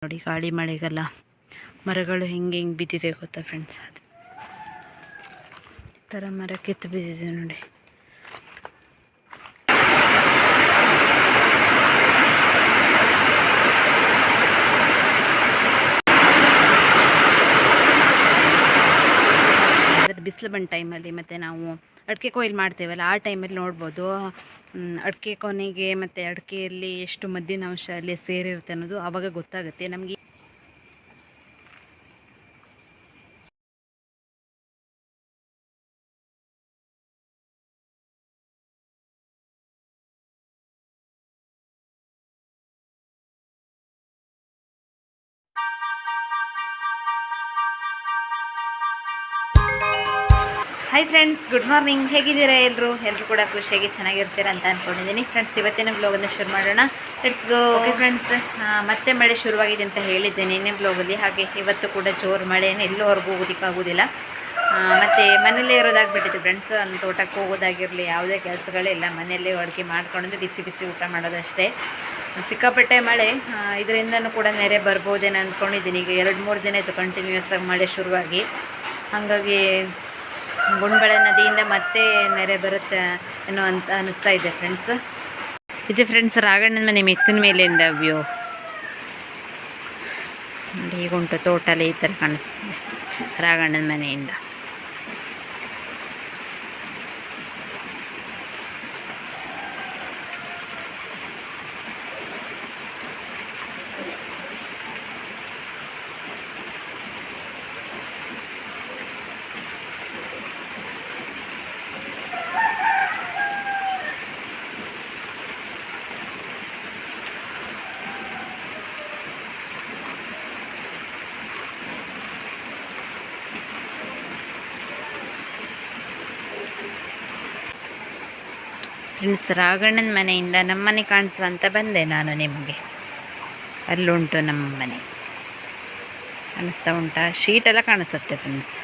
ನೋಡಿ ಗಾಳಿ ಮಳೆಗೆಲ್ಲ ಮರಗಳು ಹೆಂಗೆ ಬಿದ್ದಿದೆ ಗೊತ್ತಾ ಫ್ರೆಂಡ್ಸ್. ಅದು ಈ ಥರ ಮರ ಕಿತ್ತು ಬಿದ್ದಿದೆ ನೋಡಿ. ಬಿಸಿಲು ಬಂದ ಟೈಮಲ್ಲಿ ಮತ್ತು ನಾವು ಅಡಿಕೆ ಕೊಯ್ಲು ಮಾಡ್ತೇವಲ್ಲ, ಆ ಟೈಮಲ್ಲಿ ನೋಡ್ಬೋದು ಅಡಿಕೆ ಕೊನೆಗೆ ಮತ್ತು ಅಡಿಕೆಯಲ್ಲಿ ಎಷ್ಟು ಮದ್ದಿನಾಂಶ ಅಲ್ಲಿ ಸೇರಿರುತ್ತೆ ಅನ್ನೋದು ಆವಾಗ ಗೊತ್ತಾಗುತ್ತೆ ನಮಗೆ. Hi friends, good morning. ಹೇಗಿದ್ದೀರಾ ಎಲ್ಲರೂ ಕೂಡ ಖುಷಿಯಾಗಿ ಚೆನ್ನಾಗಿರ್ತೀರ ಅಂತ ಅಂದ್ಕೊಂಡಿದ್ದೀನಿ. ಫ್ರೆಂಡ್ಸ್, ಇವತ್ತಿನ ಬ್ಲಾಗನ್ನು ಶುರು ಮಾಡೋಣ. Let's go. ಓಕೆ ಫ್ರೆಂಡ್ಸ್, ಮತ್ತೆ ಮಳೆ ಶುರುವಾಗಿದೆ ಅಂತ ಹೇಳಿದ್ದೆ ನಿನ್ನೆ ಬ್ಲಾಗಲ್ಲಿ. ಹಾಗೆ ಇವತ್ತು ಕೂಡ ಜೋರು ಮಳೆಯನ್ನು ಎಲ್ಲೋವರೆಗೂ ಹೋಗೋದಕ್ಕಾಗೋದಿಲ್ಲ. ಮತ್ತು ಮನೆಯಲ್ಲೇ ಇರೋದಾಗ್ಬಿಟ್ಟಿದೆ ಫ್ರೆಂಡ್ಸ್. ಅಲ್ಲಿ ತೋಟಕ್ಕೆ ಹೋಗೋದಾಗಿರಲಿ, ಯಾವುದೇ ಕೆಲಸಗಳಿಲ್ಲ, ಮನೆಯಲ್ಲೇ ಅಡುಗೆ ಮಾಡ್ಕೊಂಡು ಬಿಸಿ ಬಿಸಿ ಊಟ ಮಾಡೋದಷ್ಟೇ. ಸಿಕ್ಕಾಪಟ್ಟೆ ಮಳೆ, ಇದರಿಂದನೂ ಕೂಡ ನೆರೆ ಬರ್ಬೋದೇನೋ ಅಂದ್ಕೊಂಡಿದ್ದೀನಿ. ಈಗ 2-3 ದಿನ ಆಯಿತು ಕಂಟಿನ್ಯೂಸ್ ಆಗಿ ಮಳೆ ಶುರುವಾಗಿ. ಹಾಗಾಗಿ ಗುಂಡ್ಬಳೆ ನದಿಯಿಂದ ಮತ್ತೆ ನೆರೆ ಬರುತ್ತೆ ಏನೋ ಅಂತ ಅನ್ನಿಸ್ತಾ ಇದೆ ಫ್ರೆಂಡ್ಸ್. ಇದು ಫ್ರೆಂಡ್ಸ್ ರಾಘಣ್ಣನ ಮನೆ ಮೆತ್ತಿನ ಮೇಲಿಂದ ವ್ಯೂ ನೋಡಿ. ಹೀಗುಂಟು ತೋಟಲ್ಲಿ ಈ ಥರ ಕಾಣಿಸ್ತಿದೆ ರಾಘಣ್ಣನ ಮನೆಯಿಂದ. ಫ್ರೆಂಡ್ಸ್, ರಾಘಣ್ಣನ ಮನೆಯಿಂದ ನಮ್ಮ ಮನೆ ಕಾಣಿಸುವಂತ ಬಂದೆ ನಾನು ನಿಮಗೆ. ಅಲ್ಲುಂಟು ನಮ್ಮ ಮನೆ, ಕಾಣಿಸ್ತಾ ಉಂಟಾ? ಶೀಟೆಲ್ಲ ಕಾಣಿಸುತ್ತೆ ಫ್ರೆಂಡ್ಸ್.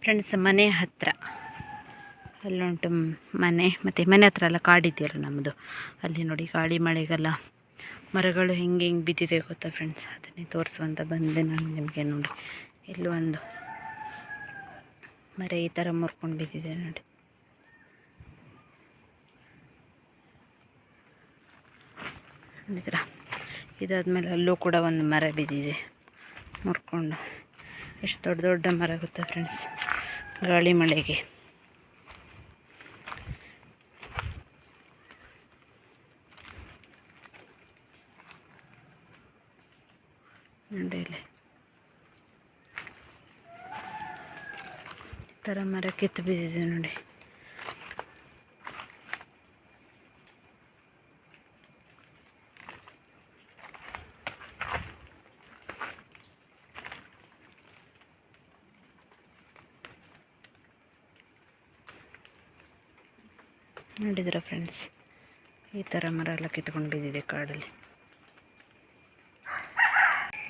ಫ್ರೆಂಡ್ಸ್, ಮನೆ ಹತ್ತಿರ ಅಲ್ಲುಂಟು ಮನೆ. ಮತ್ತು ಮನೆ ಹತ್ರ ಎಲ್ಲ ಕಾಡಿದೆಯಲ್ಲ ನಮ್ಮದು, ಅಲ್ಲಿ ನೋಡಿ ಗಾಳಿ ಮಳೆಗೆಲ್ಲ ಮರಗಳು ಹೆಂಗೆ ಬಿದ್ದಿದೆ ಗೊತ್ತಾ ಫ್ರೆಂಡ್ಸ್. ಅದನ್ನೇ ತೋರಿಸುವಂತ ಬಂದೆ ನಾನು ನಿಮಗೆ. ನೋಡಿ, ಎಲ್ಲೂ ಒಂದು ಮರ ಈ ಥರ ಮುರ್ಕೊಂಡು ಬಿದ್ದಿದೆ ನೋಡಿ. ನೋಡಿದ್ರಾ? ಇದಾದಮೇಲೆ ಅಲ್ಲೂ ಕೂಡ ಒಂದು ಮರ ಬಿದ್ದಿದೆ ಮುರ್ಕೊಂಡು. ಎಷ್ಟು ದೊಡ್ಡ ದೊಡ್ಡ ಮರ ಗೊತ್ತಾ ಫ್ರೆಂಡ್ಸ್, ಗಾಳಿ ಮಳೆಗೆ. ನೋಡಿ ಇಲ್ಲಿ ಈ ಥರ ಮರ ಕಿತ್ತು ಬಿದ್ದಿದೆ ನೋಡಿ. ನೋಡಿದ್ರ ಫ್ರೆಂಡ್ಸ್, ಈ ಥರ ಮರ ಎಲ್ಲ ಕಿತ್ಕೊಂಡು ಬಿದ್ದಿದೆ ಕಾಡಲ್ಲಿ.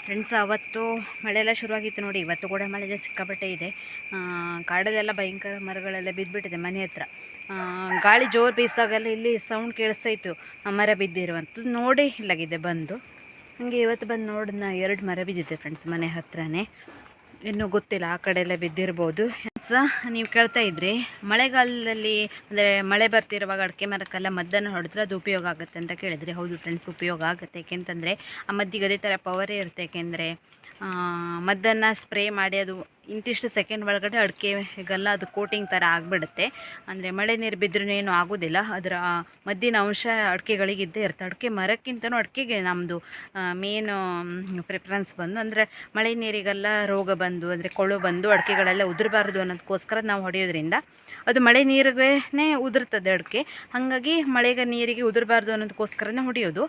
ಫ್ರೆಂಡ್ಸ್, ಅವತ್ತು ಮಳೆಯೆಲ್ಲ ಶುರುವಾಗಿತ್ತು ನೋಡಿ. ಇವತ್ತು ಕೂಡ ಮಳೆ ಸಿಕ್ಕಾಪಟ್ಟೆ ಇದೆ. ಕಾಡಲ್ಲೆಲ್ಲ ಭಯಂಕರ ಮರಗಳೆಲ್ಲ ಬಿದ್ದುಬಿಟ್ಟಿದೆ ಮನೆ ಹತ್ರ. ಗಾಳಿ ಜೋರು ಬೀಸಿದಾಗೆಲ್ಲ ಇಲ್ಲಿ ಸೌಂಡ್ ಕೇಳಿಸ್ತಾ ಇತ್ತು, ಮರ ಬಿದ್ದಿರುವಂಥದ್ದು ನೋಡೇ ಇಲ್ಲಾಗಿದೆ ಬಂದು. ಹಾಗೆ ಇವತ್ತು ಬಂದು ನೋಡಿದ್ನ 2 ಮರ ಬಿದ್ದಿದೆ ಫ್ರೆಂಡ್ಸ್ ಮನೆ ಹತ್ರನೇ. ಇನ್ನೂ ಗೊತ್ತಿಲ್ಲ, ಆ ಕಡೆ ಎಲ್ಲ ಬಿದ್ದಿರ್ಬೋದು. ನೀವು ಕೇಳ್ತಾ ಇದ್ರಿ ಮಳೆಗಾಲದಲ್ಲಿ ಅಂದರೆ ಮಳೆ ಬರ್ತಿರುವಾಗ ಅಡಿಕೆ ಮರಕ್ಕೆಲ್ಲ ಮದ್ದನ್ನು ಹೊಡೆದ್ರೆ ಅದು ಉಪಯೋಗ ಆಗುತ್ತೆ ಅಂತ ಕೇಳಿದರೆ, ಹೌದು ಫ್ರೆಂಡ್ಸ್, ಉಪಯೋಗ ಆಗುತ್ತೆ. ಏಕೆಂತಂದರೆ ಆ ಮದ್ದಿಗೆ ಅದೇ ಥರ ಪವರೇ ಇರುತ್ತೆ. ಏಕೆಂದರೆ ಮದ್ದನ್ನು ಸ್ಪ್ರೇ ಮಾಡಿ ಅದು ಇಂತಿಷ್ಟು ಸೆಕೆಂಡ್ ಒಳಗಡೆ ಅಡಿಕೆಗೆಲ್ಲ ಅದು ಕೋಟಿಂಗ್ ಥರ ಆಗಿಬಿಡುತ್ತೆ. ಅಂದರೆ ಮಳೆ ನೀರು ಬಿದ್ದರೂ ಏನೂ ಆಗೋದಿಲ್ಲ. ಅದರ ಮದ್ದಿನ ಅಂಶ ಅಡಿಕೆಗಳಿಗೆ ಇದ್ದೇ ಇರುತ್ತೆ. ಅಡಿಕೆ ಮರಕ್ಕಿಂತಲೂ ಅಡಿಕೆಗೆ ನಮ್ಮದು ಮೇನು ಪ್ರಿಫರೆನ್ಸ್ ಬಂದು, ಅಂದರೆ ಮಳೆ ನೀರಿಗೆಲ್ಲ ರೋಗ ಬಂದು ಅಂದರೆ ಕೊಳು ಬಂದು ಅಡಿಕೆಗಳೆಲ್ಲ ಉದುರಬಾರ್ದು ಅನ್ನೋದಕ್ಕೋಸ್ಕರ ನಾವು ಹೊಡೆಯೋದ್ರಿಂದ ಅದು ಮಳೆ ನೀರಿಗೆ ಉದುರ್ತದೆ ಅಡಿಕೆ. ಹಾಗಾಗಿ ಮಳೆಗೆ ನೀರಿಗೆ ಉದುರಬಾರ್ದು ಅನ್ನೋದಕ್ಕೋಸ್ಕರನೇ ಹೊಡೆಯೋದು.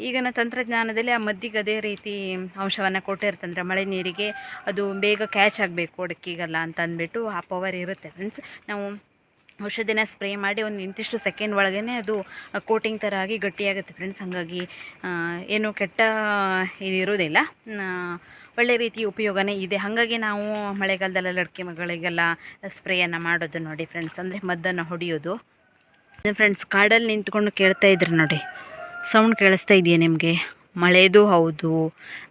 ಈಗಿನ ತಂತ್ರಜ್ಞಾನದಲ್ಲಿ ಆ ಮದ್ದಿಗೆ ಅದೇ ರೀತಿ ಅಂಶವನ್ನು ಕೊಟ್ಟಿರ್ತಂದ್ರೆ ಮಳೆ ನೀರಿಗೆ ಅದು ಬೇಗ ಕ್ಯಾಚ್ ಆಗಬೇಕು ಅಡಿಕೆಗೆಲ್ಲ ಅಂತ ಅಂದ್ಬಿಟ್ಟು ಆ ಪವರ್ ಇರುತ್ತೆ ಫ್ರೆಂಡ್ಸ್. ನಾವು ಔಷಧಿನ ಸ್ಪ್ರೇ ಮಾಡಿ ಒಂದು ಇಂತಿಷ್ಟು ಸೆಕೆಂಡ್ ಒಳಗೇ ಅದು ಕೋಟಿಂಗ್ ಥರ ಆಗಿ ಗಟ್ಟಿಯಾಗುತ್ತೆ ಫ್ರೆಂಡ್ಸ್. ಹಾಗಾಗಿ ಏನು ಕೆಟ್ಟ ಇದಿರೋದಿಲ್ಲ, ಒಳ್ಳೆ ರೀತಿ ಉಪಯೋಗನೇ ಇದೆ. ಹಾಗಾಗಿ ನಾವು ಮಳೆಗಾಲದಲ್ಲೆಲ್ಲ ಅಡಿಕೆ ಮಗಳಿಗೆಲ್ಲ ಸ್ಪ್ರೇಯನ್ನು ಮಾಡೋದು ನೋಡಿ ಫ್ರೆಂಡ್ಸ್, ಅಂದರೆ ಮದ್ದನ್ನು ಹೊಡೆಯೋದು. ಫ್ರೆಂಡ್ಸ್ ಕಾಡಲ್ಲಿ ನಿಂತ್ಕೊಂಡು ಕೇಳ್ತಾ ಇದ್ರಿ ನೋಡಿ, ಸೌಂಡ್ ಕೇಳಿಸ್ತಾ ಇದೆಯಾ ನಿಮಗೆ? ಮಳೆದು ಹೌದು,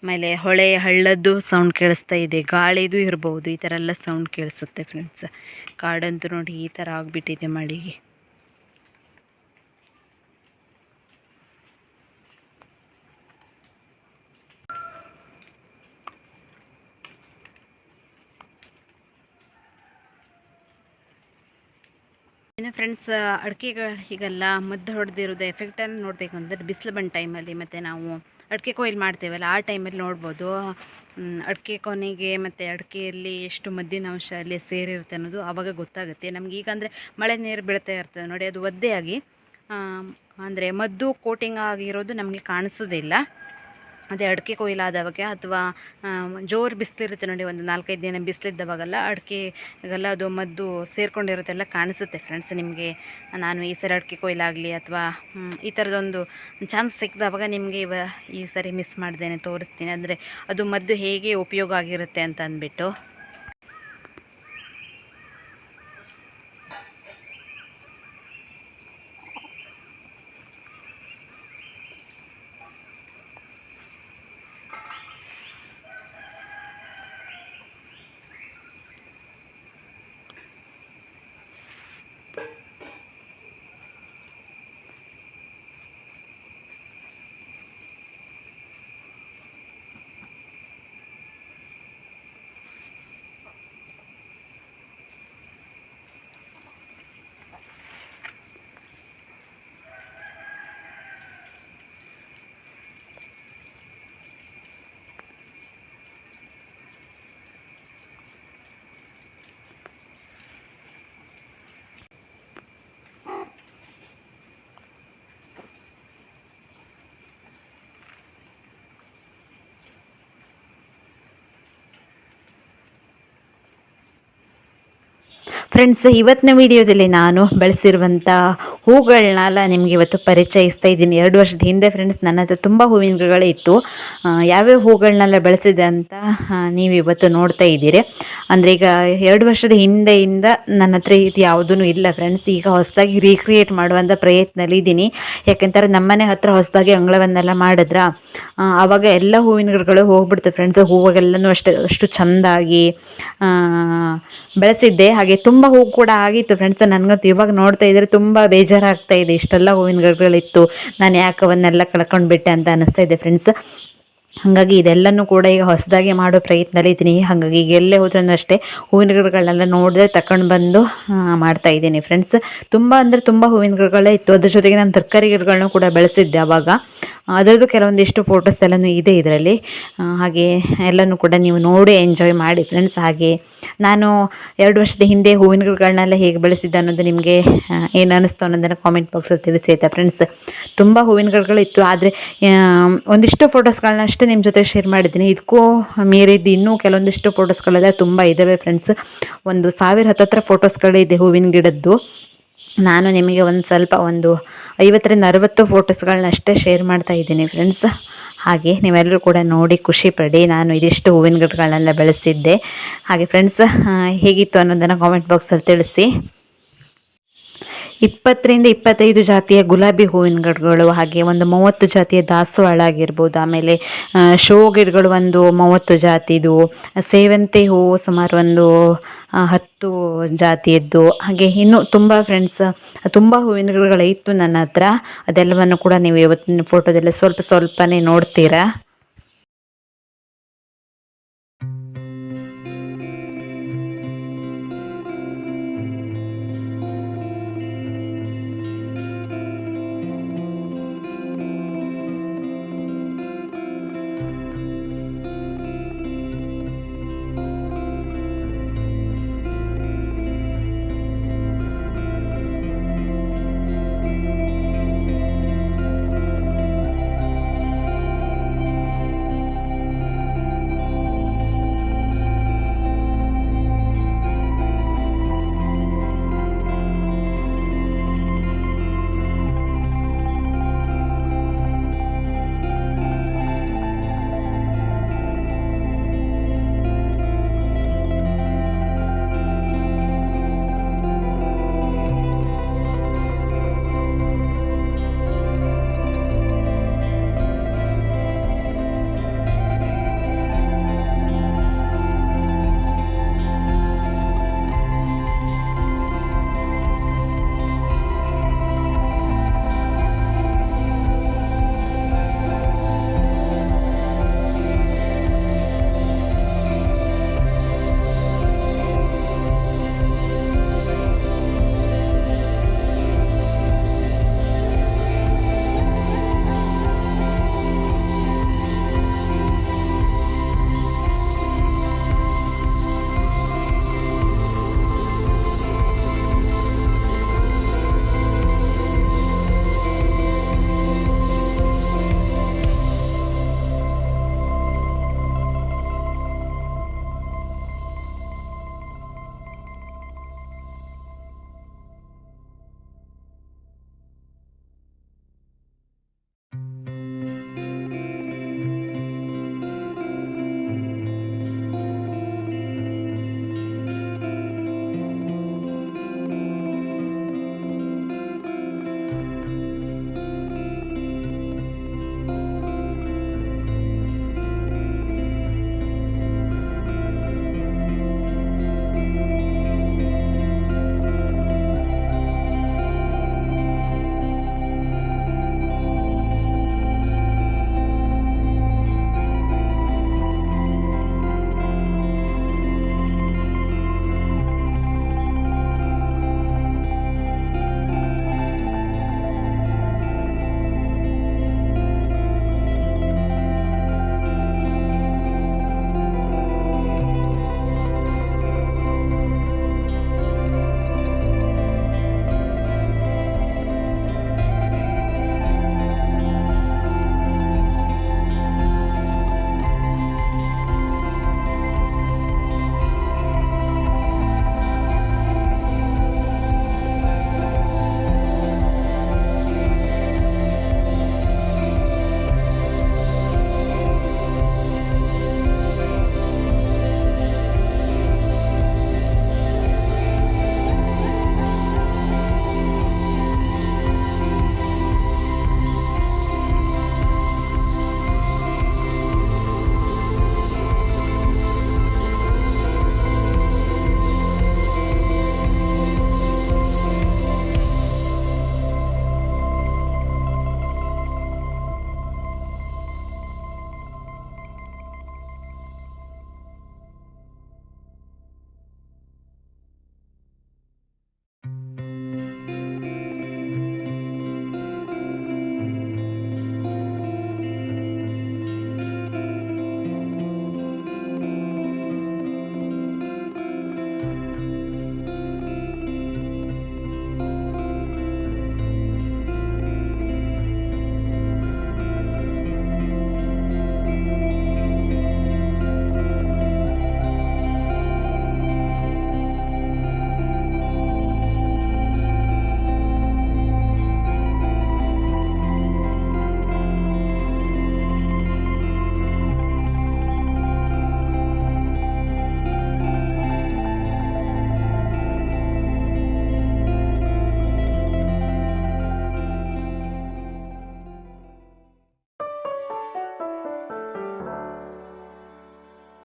ಆಮೇಲೆ ಹೊಳೆ ಹಳ್ಳದ್ದು ಸೌಂಡ್ ಕೇಳಿಸ್ತಾ ಇದೆ, ಗಾಳಿದು ಇರ್ಬೋದು, ಈ ಥರ ಎಲ್ಲ ಸೌಂಡ್ ಕೇಳಿಸುತ್ತೆ ಫ್ರೆಂಡ್ಸ್. ಕಾಡಂತೂ ನೋಡಿ ಈ ಥರ ಆಗಿಬಿಟ್ಟಿದೆ ಮಳೆಗೆ. ಇನ್ನು ಫ್ರೆಂಡ್ಸ್ ಅಡಿಕೆಗಳಿಗೆಲ್ಲ ಮದ್ದು ಹೊಡೆದಿರೋದು ಎಫೆಕ್ಟನ್ನು ನೋಡಬೇಕು ಅಂದರೆ ಬಿಸಿಲು ಬಂದ ಟೈಮಲ್ಲಿ ಮತ್ತು ನಾವು ಅಡಿಕೆ ಕೊಯ್ಲು ಮಾಡ್ತೇವಲ್ಲ ಆ ಟೈಮಲ್ಲಿ ನೋಡ್ಬೋದು. ಅಡಿಕೆ ಕೊನೆಗೆ ಮತ್ತು ಅಡಿಕೆಯಲ್ಲಿ ಎಷ್ಟು ಮದ್ದಿನ ಅಂಶ ಅಲ್ಲಿ ಸೇರಿರುತ್ತೆ ಅನ್ನೋದು ಆವಾಗ ಗೊತ್ತಾಗುತ್ತೆ ನಮ್ಗೆ. ಈಗ ಅಂದರೆ ಮಳೆ ನೀರು ಬೀಳ್ತಾ ಇರ್ತದೆ ನೋಡಿ, ಅದು ಒದ್ದೆಯಾಗಿ ಅಂದರೆ ಮದ್ದು ಕೋಟಿಂಗ್ ಆಗಿರೋದು ನಮಗೆ ಕಾಣಿಸೋದಿಲ್ಲ. ಅದೇ ಅಡಿಕೆ ಕೊಯ್ಲಾದವಾಗ ಅಥವಾ ಜೋರು ಬಿಸಿಲಿರುತ್ತೆ ನೋಡಿ, ಒಂದು 4-5 ದಿನ ಬಿಸಿಲಿದ್ದವಾಗೆಲ್ಲ ಅಡಿಕೆಗೆಲ್ಲ ಅದು ಮದ್ದು ಸೇರ್ಕೊಂಡಿರುತ್ತೆಲ್ಲ ಕಾಣಿಸುತ್ತೆ ಫ್ರೆಂಡ್ಸ್ ನಿಮಗೆ. ನಾನು ಈ ಸರಿ ಅಡಿಕೆ ಕೊಯ್ಲಾಗಲಿ ಅಥವಾ ಈ ಥರದೊಂದು ಚಾನ್ಸ್ ಸಿಕ್ಕಿದವಾಗ ನಿಮಗೆ ಈ ಸರಿ ಮಿಸ್ ಮಾಡ್ದೇನೆ ತೋರಿಸ್ತೀನಿ, ಅಂದರೆ ಅದು ಮದ್ದು ಹೇಗೆ ಉಪಯೋಗ ಆಗಿರುತ್ತೆ ಅಂತ ಅಂದ್ಬಿಟ್ಟು. ಫ್ರೆಂಡ್ಸ್ ಇವತ್ತಿನ ವಿಡಿಯೋದಲ್ಲಿ ನಾನು ಬೆಳೆಸಿರುವಂಥ ಹೂಗಳನ್ನೆಲ್ಲ ನಿಮಗೆ ಇವತ್ತು ಪರಿಚಯಿಸ್ತಾ ಇದ್ದೀನಿ. 2 ವರ್ಷದ ಹಿಂದೆ ಫ್ರೆಂಡ್ಸ್ ನನ್ನ ಹತ್ರ ತುಂಬ ಹೂವಿನ ಗಿಡಗಳೇ ಇತ್ತು. ಯಾವ್ಯಾವ ಹೂಗಳನ್ನೆಲ್ಲ ಬೆಳೆಸಿದೆ ಅಂತ ನೀವು ಇವತ್ತು ನೋಡ್ತಾ ಇದ್ದೀರಿ. ಅಂದರೆ ಈಗ 2 ವರ್ಷದ ಹಿಂದೆಯಿಂದ ನನ್ನ ಹತ್ರ ಇದು ಯಾವುದೂ ಇಲ್ಲ ಫ್ರೆಂಡ್ಸ್. ಈಗ ಹೊಸದಾಗಿ ರೀಕ್ರಿಯೇಟ್ ಮಾಡುವಂಥ ಪ್ರಯತ್ನದಲ್ಲಿ ಇದ್ದೀನಿ. ಯಾಕೆಂತಾರೆ ನಮ್ಮನೆ ಹತ್ರ ಹೊಸದಾಗಿ ಅಂಗಳವನ್ನೆಲ್ಲ ಮಾಡಿದ್ರೆ ಆವಾಗ ಎಲ್ಲ ಹೂವಿನ ಗಿಡಗಳು ಹೋಗ್ಬಿಡ್ತು ಫ್ರೆಂಡ್ಸ್. ಹೂವಾಗೆಲ್ಲನೂ ಅಷ್ಟು ಚೆಂದಾಗಿ ಬೆಳೆಸಿದ್ದೆ. ಹಾಗೆ ತುಂಬ ಹೂ ಕೂಡ ಆಗಿತ್ತು ಫ್ರೆಂಡ್ಸ್. ನನಗಂತೂ ಇವಾಗ ನೋಡ್ತಾ ಇದ್ದರೆ ತುಂಬ ಬೇಜಾರಾಗ್ತಾ ಇದೆ, ಇಷ್ಟೆಲ್ಲ ಹೂವಿನ ಗಿಡಗಳಿತ್ತು, ನಾನು ಯಾಕೆ ಅವನ್ನೆಲ್ಲ ಕಳ್ಕೊಂಡ್ಬಿಟ್ಟೆ ಅಂತ ಅನ್ನಿಸ್ತಾ ಇದೆ ಫ್ರೆಂಡ್ಸ್. ಹಾಗಾಗಿ ಇದೆಲ್ಲನೂ ಕೂಡ ಈಗ ಹೊಸದಾಗಿ ಮಾಡೋ ಪ್ರಯತ್ನದಲ್ಲಿ ಇದ್ದೀನಿ. ಹಾಗಾಗಿ ಈಗ ಎಲ್ಲೇ ಹೋದ್ರೂ ಅಷ್ಟೇ ಹೂವಿನ ಗಿಡಗಳನ್ನೆಲ್ಲ ನೋಡಿದ್ರೆ ತಗೊಂಡು ಬಂದು ಮಾಡ್ತಾ ಇದ್ದೀನಿ ಫ್ರೆಂಡ್ಸ್. ತುಂಬ ಅಂದರೆ ತುಂಬ ಹೂವಿನ ಗಿಡಗಳೇ ಇತ್ತು. ಅದ್ರ ಜೊತೆಗೆ ನಾನು ತರಕಾರಿ ಗಿಡಗಳನ್ನೂ ಕೂಡ ಬೆಳೆಸಿದ್ದೆ ಆವಾಗ. ಅದರದ್ದು ಕೆಲವೊಂದಿಷ್ಟು ಫೋಟೋಸ್ ಎಲ್ಲನೂ ಇದೆ ಇದರಲ್ಲಿ. ಹಾಗೆ ಎಲ್ಲನೂ ಕೂಡ ನೀವು ನೋಡಿ ಎಂಜಾಯ್ ಮಾಡಿ ಫ್ರೆಂಡ್ಸ್. ಹಾಗೆ ನಾನು 2 ವರ್ಷದ ಹಿಂದೆ ಹೂವಿನ ಗಿಡಗಳನ್ನೆಲ್ಲ ಹೇಗೆ ಬೆಳೆಸಿದ್ದೆ ಅನ್ನೋದು ನಿಮಗೆ ಏನು ಅನ್ನಿಸ್ತು ಅನ್ನೋದನ್ನು ಕಾಮೆಂಟ್ ಬಾಕ್ಸಲ್ಲಿ ತಿಳಿಸಿ ಆಯಿತಾ ಫ್ರೆಂಡ್ಸ್. ತುಂಬ ಹೂವಿನ ಗಿಡಗಳಿತ್ತು, ಆದರೆ ಒಂದಿಷ್ಟು ಫೋಟೋಸ್ಗಳನ್ನ ಅಷ್ಟೇ ನಿಮ್ಮ ಜೊತೆ ಶೇರ್ ಮಾಡಿದ್ದೀನಿ. ಇದಕ್ಕೂ ಮೀರಿದ್ದು ಇನ್ನೂ ಕೆಲವೊಂದಿಷ್ಟು ಫೋಟೋಸ್ಗಳೆಲ್ಲ ತುಂಬ ಇದ್ದಾವೆ ಫ್ರೆಂಡ್ಸ್. ಒಂದು 1000 ಹತ್ತತ್ರ ಫೋಟೋಸ್ಗಳಿದೆ ಹೂವಿನ ಗಿಡದ್ದು. ನಾನು ನಿಮಗೆ ಒಂದು 50-60 ಫೋಟೋಸ್ಗಳನ್ನಷ್ಟೇ ಶೇರ್ ಮಾಡ್ತಾ ಇದ್ದೀನಿ ಫ್ರೆಂಡ್ಸ್. ಹಾಗೆ ನೀವೆಲ್ಲರೂ ಕೂಡ ನೋಡಿ ಖುಷಿಪಡಿ. ನಾನು ಇದಿಷ್ಟು ಹೂವಿನ ಗಿಡಗಳನ್ನೆಲ್ಲ ಬೆಳೆಸಿದ್ದೆ. ಹಾಗೆ ಫ್ರೆಂಡ್ಸ್ ಹೇಗಿತ್ತು ಅನ್ನೋದನ್ನು ಕಾಮೆಂಟ್ ಬಾಕ್ಸಲ್ಲಿ ತಿಳಿಸಿ. 20ರಿಂದ 25 ಜಾತಿಯ ಗುಲಾಬಿ ಹೂವಿನ ಗಿಡಗಳು, ಹಾಗೆ ಒಂದು 30 ಜಾತಿಯ ದಾಸವಾಳ ಆಗಿರ್ಬೋದು. ಆಮೇಲೆ ಶೋ ಗಿಡಗಳು ಒಂದು 30 ಜಾತಿದು, ಸೇವಂತಿ ಹೂವು ಸುಮಾರು ಒಂದು 10 ಜಾತಿಯದ್ದು, ಹಾಗೆ ಇನ್ನೂ ತುಂಬ ಫ್ರೆಂಡ್ಸ್ ತುಂಬ ಹೂವಿನ ಗಿಡಗಳಿತ್ತು ನನ್ನ ಹತ್ರ. ಅದೆಲ್ಲವನ್ನು ಕೂಡ ನೀವು ಇವತ್ತಿನ ಫೋಟೋದಲ್ಲಿ ಸ್ವಲ್ಪ ಸ್ವಲ್ಪನೇ ನೋಡ್ತೀರಾ.